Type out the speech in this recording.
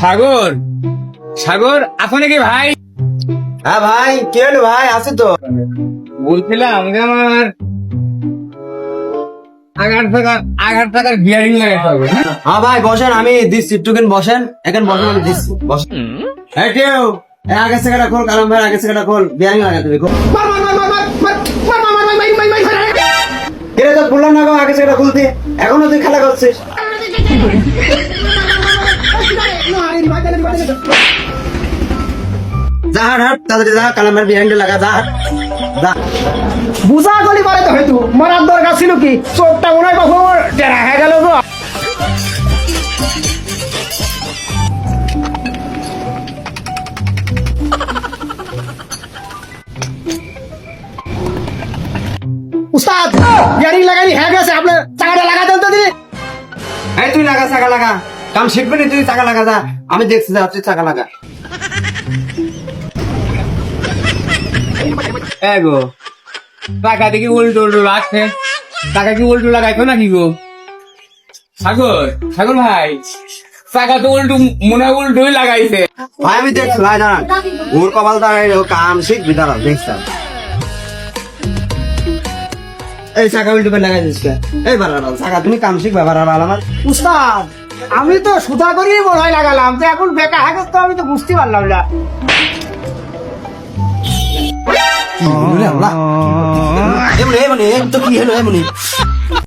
সাগর সাগর আছো নাকি ভাই? হ্যাঁ ভাই, কি হলো ভাই? আছে তো। বলছিলাম যে আমার 11 টাকার বিয়ারিং লাগাতে হবে। হ্যাঁ ভাই বসেন, আমি দিচ্ছি, একটুখানি বসেন। এখন বসেন, আমি দিচ্ছি, বসেন। হ্যাঁ কেউ আগে সেখানে খোল, কালাম ভাই আগে সেখানে খোল, বিয়ারিং লাগাতে হবে। কিরে তো বললাম না গো আগে সেখানে খুলতে, এখনো তুই খেলা করছিস। যা হাট হাট, তাড়াতাড়ি যা, কালাম ভাই বিয়ারিংটা লাগা, যা হাট, যা। বুঝা গলি পারে তো হয়তো মারার দরকার ছিল কি? চোখটা মনে হয় কখন টেরা হয়ে গেল গো। উস্তাদ বিয়ারিং লাগানি হয়ে গেছে, আপনার চাকাটা লাগা দেন তো দিদি। এই তুই লাগা, চাকা লাগা, কাম শিখবি না তুই, চাকা লাগা, যা, আমি দেখছি, যা তুই চাকা লাগা। গো টাকা দেখি উল্টো উল্টো লাগছে, টাকা কি উল্টো লাগাইছো নাকি গো? সাগর সাগর ভাই, টাকা তো উল্টো মনে হয় উল্টোই লাগাইছে। ভাই আমি দেখছি ভাই, দাঁড়ান, ওর কপাল দাঁড়াই, ও কাম শিখবি, দাঁড়ান দেখছি। এই চাকা উল্টো করে লাগাই দিস কে? এই বাড়াল চাকা, তুমি কাম শিখবা, বাড়াল আমার। উস্তাদ আমি তো সুধা করিয়ে মনে হয় লাগালাম, তো এখন বেকা হয়ে গেছে, তো আমি তো বুঝতে পারলাম না। এমনি তো কি হলো এমনি?